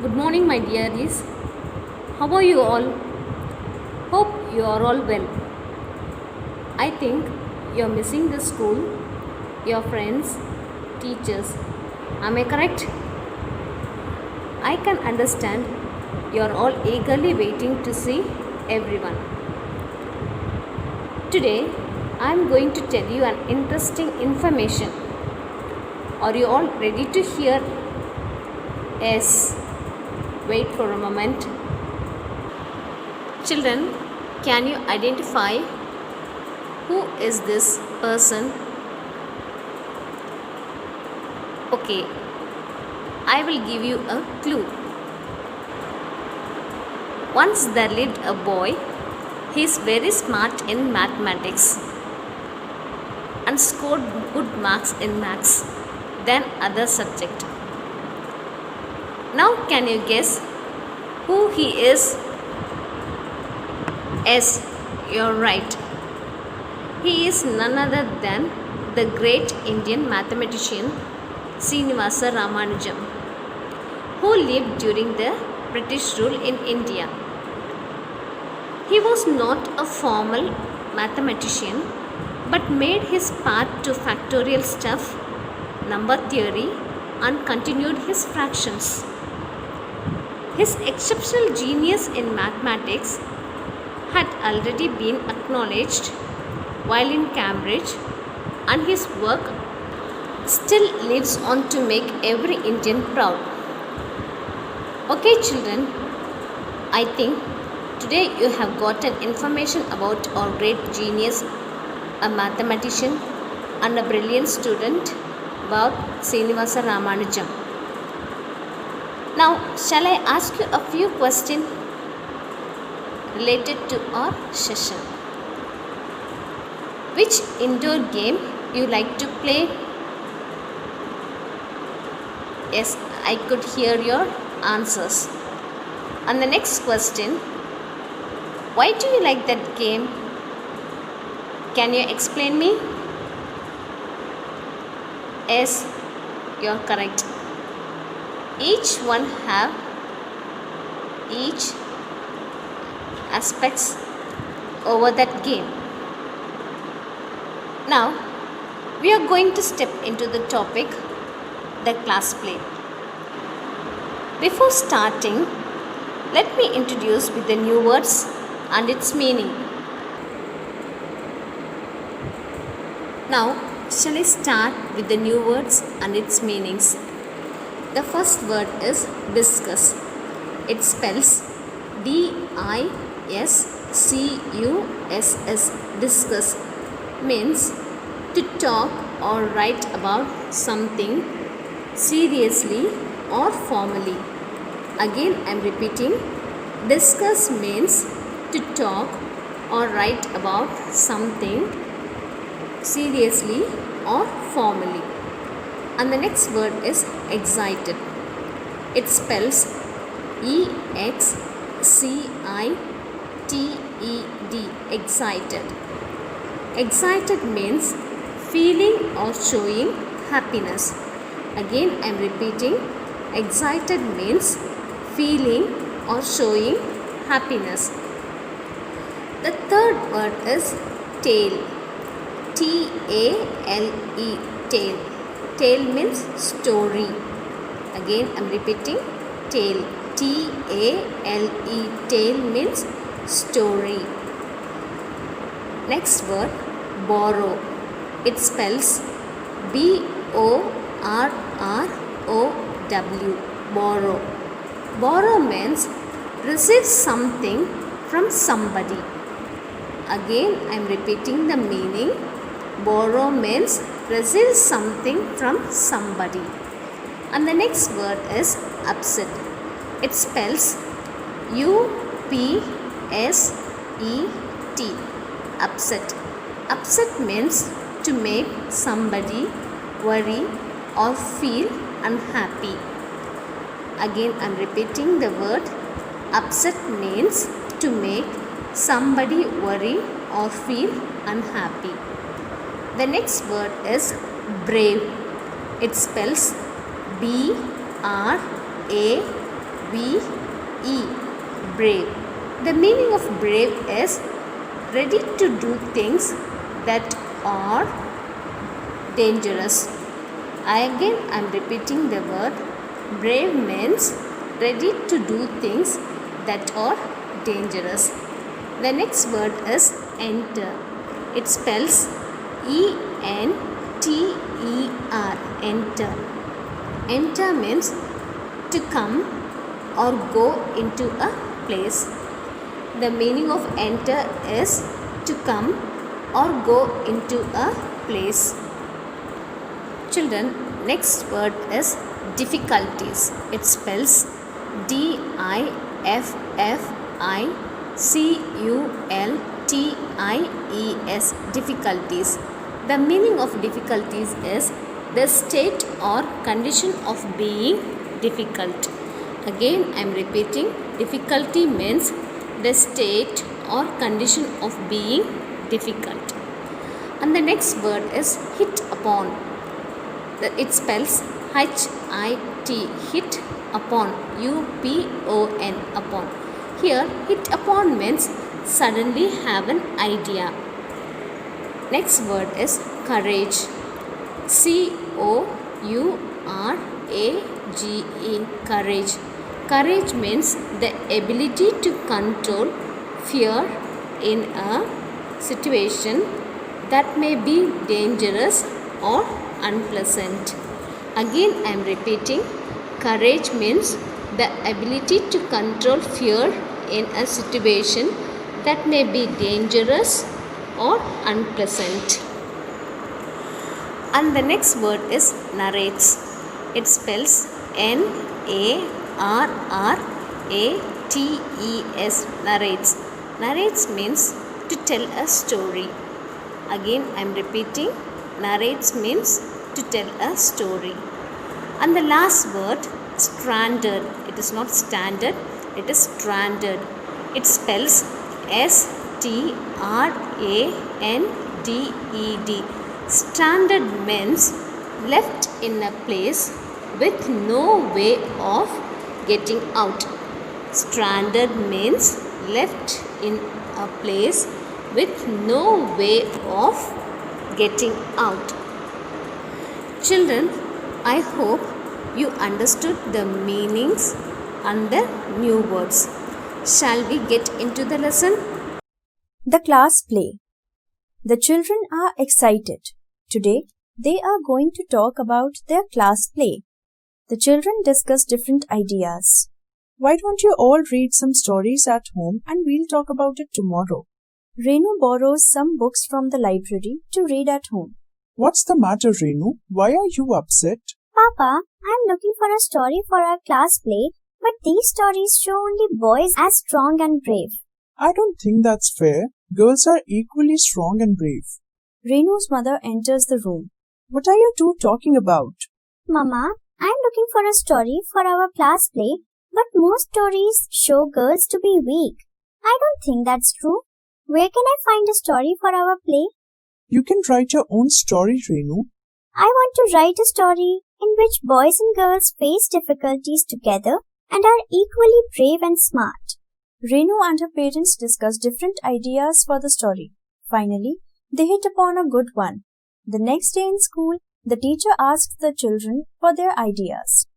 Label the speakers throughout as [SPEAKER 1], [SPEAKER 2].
[SPEAKER 1] Good morning, my dearies. How are you all? Hope you are all well. I think you're missing the school, your friends, teachers. Am I correct? I can understand you're all eagerly waiting to see everyone. Today, I'm going to tell you an interesting information. Are you all ready to hear? Yes. Wait for a moment. Children, can you identify who is this person? Okay, I will give you a clue. Once there lived a boy. He is very smart in mathematics and scored good marks in maths than other subject. Now can you guess who he is? Yes, you're right. He is none other than the great Indian mathematician Srinivasa Ramanujam, who lived during the British rule in India. He was not a formal mathematician but made his path to factorial stuff, number theory, and continued his fractions. His exceptional genius in mathematics had already been acknowledged while in Cambridge, and his work still lives on to make every Indian proud. Okay, children, I think today you have gotten information about our great genius, a mathematician and a brilliant student about Srinivasa Ramanujam. Now, shall I ask you a few questions related to our session? Which indoor game you like to play? Yes, I could hear your answers. And the next question, why do you like that game? Can you explain me? Yes, you're correct. Each one have each aspects over that game. Now, we are going to step into the topic, the class play. Before starting, let me introduce with the new words and its meaning. Now, shall I start with the new words and its meanings? The first word is discuss. It spells D-I-S-C-U-S-S. Discuss means to talk or write about something seriously or formally. Again, I am repeating. Discuss means to talk or write about something seriously or formally. And the next word is excited. It spells E-X-C-I-T-E-D. Excited. Excited means feeling or showing happiness. Again, I am repeating. Excited means feeling or showing happiness. The third word is tale. T-A-L-E. Tale. Tale means story. Again, I am repeating. Tale. T-A-L-E. Tale means story. Next word, borrow. It spells B-O-R-R-O-W. Borrow. Borrow means receive something from somebody. Again, I am repeating the meaning. Borrow means receive something from somebody. And the next word is upset. It spells U-P-S-E-T. Upset. Upset means to make somebody worry or feel unhappy. Again, I am repeating the word. Upset means to make somebody worry or feel unhappy. The next word is brave. It spells B-R-A-V-E. B-E, brave. The meaning of brave is ready to do things that are dangerous. I'm repeating the word. Brave means ready to do things that are dangerous. The next word is enter. It spells E-N-T-E-R, enter. Enter means to come or go into a place. The meaning of enter is to come or go into a place. Children, next word is difficulties. It spells D-I-F-F-I-C-U-L-T-I-E-S, difficulties. The meaning of difficulties is the state or condition of being difficult. Again, I am repeating, difficulty means the state or condition of being difficult. And the next word is hit upon. It spells H-I-T, hit upon, U-P-O-N, upon. Here, hit upon means suddenly have an idea. Next word is courage. C-O-U-R-A-G-E, courage. Courage means the ability to control fear in a situation that may be dangerous or unpleasant. Again, I am repeating, courage means the ability to control fear in a situation that may be dangerous or unpleasant. And the next word is narrates. It spells N-A-R-R-A-T-E-S, narrates. Narrates means to tell a story. Again, I am repeating, narrates means to tell a story. And the last word, stranded. It is not standard, it is stranded. It spells S-T-R-A-N-D-E-D. Stranded means left in a place with no way of getting out. Stranded means left in a place with no way of getting out. Children, I hope you understood the meanings and the new words. Shall we get into the lesson?
[SPEAKER 2] The class play. The children are excited. Today, they are going to talk about their class play. The children discuss different ideas.
[SPEAKER 3] Why don't you all read some stories at home and we'll talk about it tomorrow?
[SPEAKER 2] Renu borrows some books from the library to read at home.
[SPEAKER 3] What's the matter, Renu? Why are you upset?
[SPEAKER 4] Papa, I'm looking for a story for our class play, but these stories show only boys as strong and brave.
[SPEAKER 3] I don't think that's fair. Girls are equally strong and brave.
[SPEAKER 2] Renu's mother enters the room.
[SPEAKER 3] What are you two talking about?
[SPEAKER 4] Mama, I'm looking for a story for our class play, but most stories show girls to be weak. I don't think that's true. Where can I find a story for our play?
[SPEAKER 3] You can write your own story, Renu.
[SPEAKER 4] I want to write a story in which boys and girls face difficulties together and are equally brave and smart.
[SPEAKER 2] Renu and her parents discuss different ideas for the story. Finally, they hit upon a good one. The next day in school, the teacher asks the children for their ideas.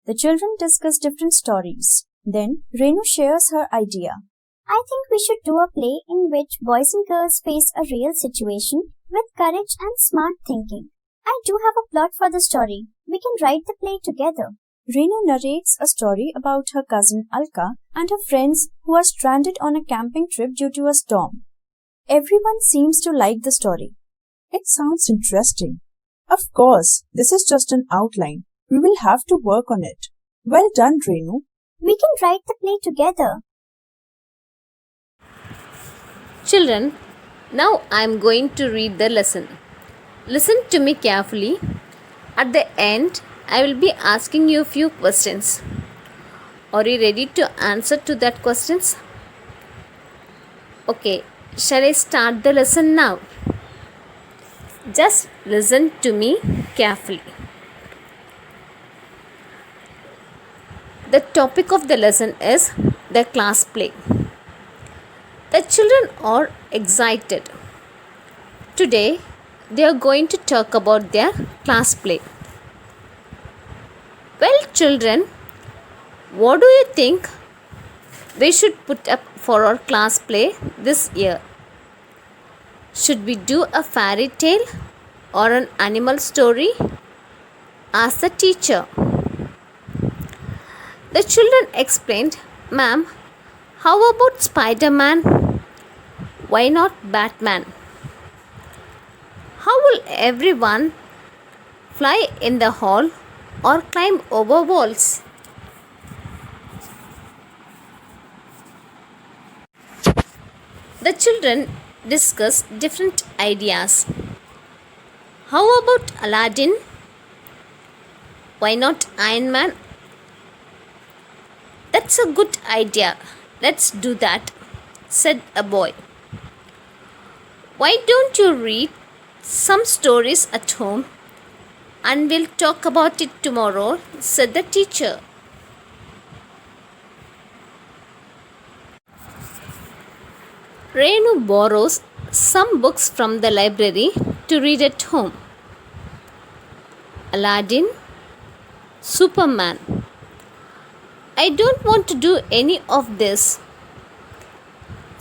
[SPEAKER 2] The children discuss different stories. Then, Renu shares her idea.
[SPEAKER 4] I think we should do a play in which boys and girls face a real situation with courage and smart thinking. I do have a plot for the story. We can write the play together.
[SPEAKER 2] Renu narrates a story about her cousin Alka and her friends who are stranded on a camping trip due to a storm. Everyone seems to like the story.
[SPEAKER 3] It sounds interesting. Of course, this is just an outline. We will have to work on it. Well done, Renu.
[SPEAKER 4] We can write the play together.
[SPEAKER 1] Children, now I am going to read the lesson. Listen to me carefully. At the end, I will be asking you a few questions. Are you ready to answer to that questions? Okay, shall I start the lesson now? Just listen to me carefully. The topic of the lesson is the class play. The children are excited. Today, they are going to talk about their class play. Well, children, what do you think we should put up for our class play this year? Should we do a fairy tale or an animal story? Asked the teacher. The children explained, "Ma'am, how about Spider-Man? Why not Batman? How will everyone fly in the hall or climb over walls?" The children discussed different ideas. How about Aladdin? Why not Iron Man? That's a good idea. Let's do that, said a boy. Why don't you read some stories at home and we'll talk about it tomorrow, said the teacher. Renu borrows some books from the library to read at home. Aladdin, Superman. I don't want to do any of this,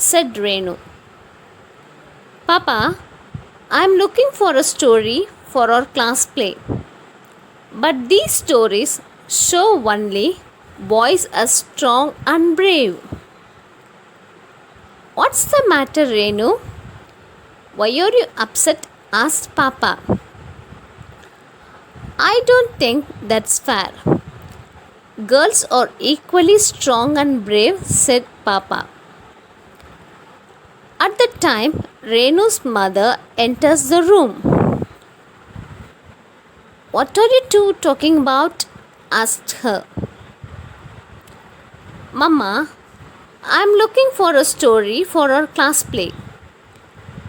[SPEAKER 1] said Renu. Papa, I'm looking for a story for our class play. But these stories show only boys as strong and brave. What's the matter, Renu? Why are you upset? Asked Papa. I don't think that's fair. Girls are equally strong and brave, said Papa. At the time, Renu's mother enters the room. What are you two talking about? Asked her. Mama, I'm looking for a story for our class play.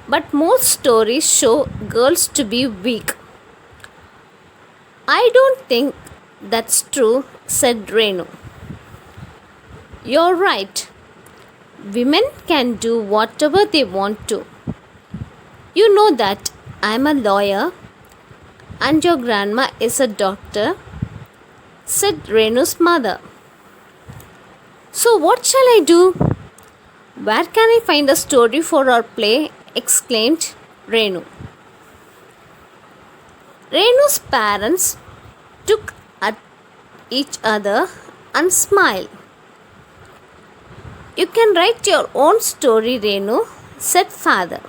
[SPEAKER 1] But most stories show girls to be weak. I don't think that's true, said Renu. You're right. Women can do whatever they want to. You know that I'm a lawyer and your grandma is a doctor, said Renu's mother. So what shall I do? Where can I find a story for our play? Exclaimed Renu. Renu's parents took at each other and smiled. You can write your own story, Renu, said father.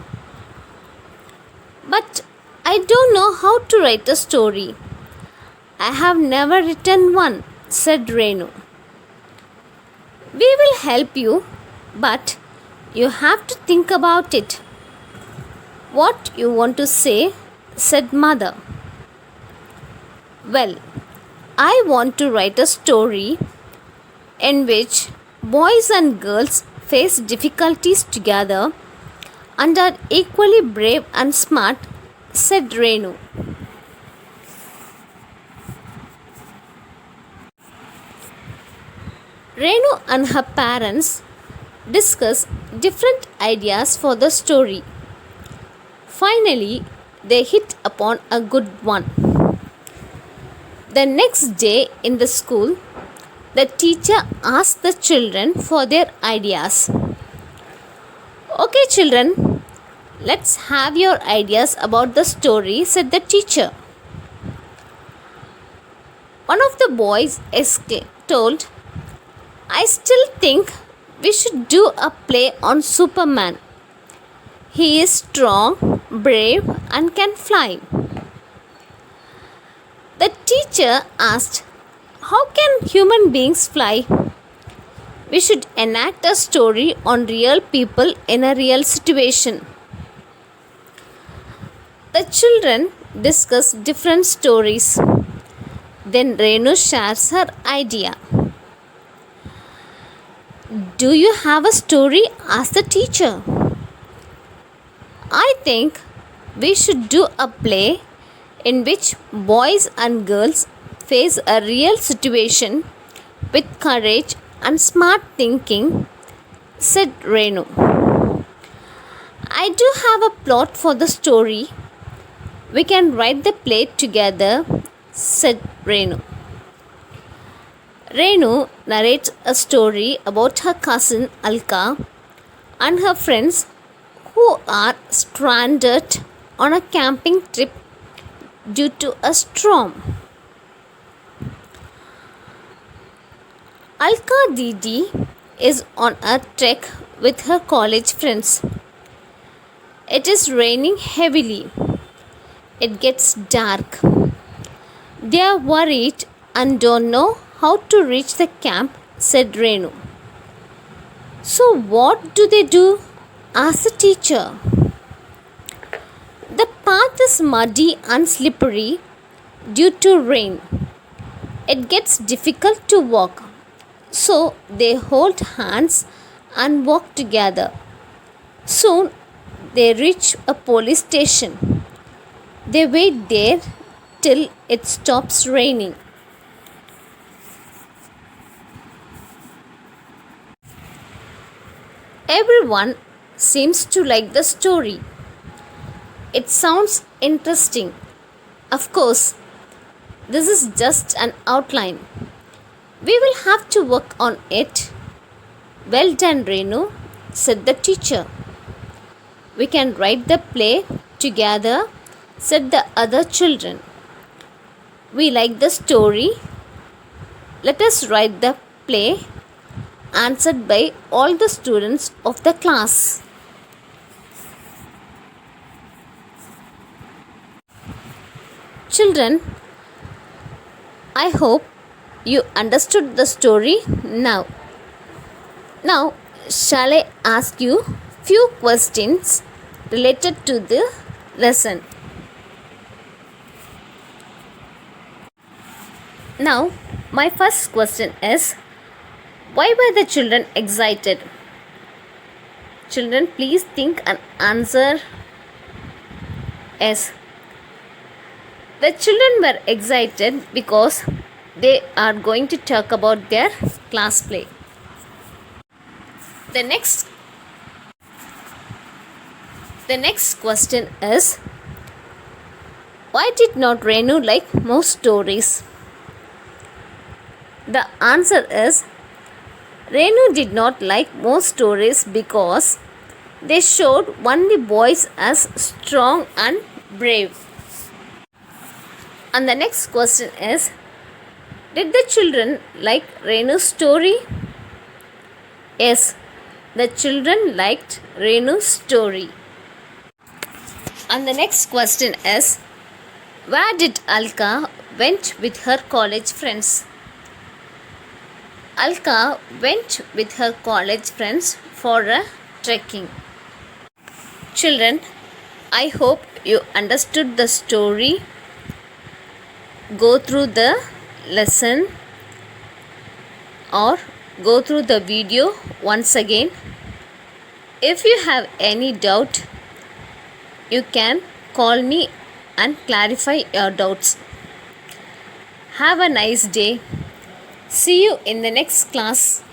[SPEAKER 1] But I don't know how to write a story. I have never written one, said Renu. We will help you, but you have to think about it. What you want to say, said mother. Well, I want to write a story in which boys and girls face difficulties together and are equally brave and smart, said Renu. Renu and her parents discussed different ideas for the story. Finally, they hit upon a good one. The next day in the school, the teacher asked the children for their ideas. Okay, children, let's have your ideas about the story, said the teacher. One of the boys told, I still think we should do a play on Superman. He is strong, brave, and can fly. The teacher asked, how can human beings fly? We should enact a story on real people in a real situation. The children discuss different stories. Then Renu shares her idea. Do you have a story? Asked the teacher. I think we should do a play in which boys and girls face a real situation with courage and smart thinking, said Renu. I do have a plot for the story. We can write the play together, said Renu. Renu narrates a story about her cousin Alka and her friends who are stranded on a camping trip due to a storm. Alka Didi is on a trek with her college friends. It is raining heavily. It gets dark. They are worried and don't know how to reach the camp, said Renu. So what do they do? Asked the teacher. The path is muddy and slippery due to rain. It gets difficult to walk. So they hold hands and walk together. Soon they reach a police station. They wait there till it stops raining. Everyone seems to like the story. It sounds interesting. Of course, this is just an outline. We will have to work on it. Well done, Renu, said the teacher. We can write the play together, said the other children. We like the story. Let us write the play, answered by all the students of the class. Children, I hope you understood the story now. Now, shall I ask you few questions related to the lesson? Now, my first question is, why were the children excited? Children, please think and answer. Yes. The children were excited because they are going to talk about their class play. The next question is, why did not Renu like most stories? The answer is, Renu did not like most stories because they showed only boys as strong and brave. And the next question is, did the children like Renu's story? Yes, the children liked Renu's story. And the next question is, where did Alka went with her college friends? Alka went with her college friends for a trekking. Children, I hope you understood the story. Go through the lesson or go through the video once again. If you have any doubt, you can call me and clarify your doubts. Have a nice day. See you in the next class.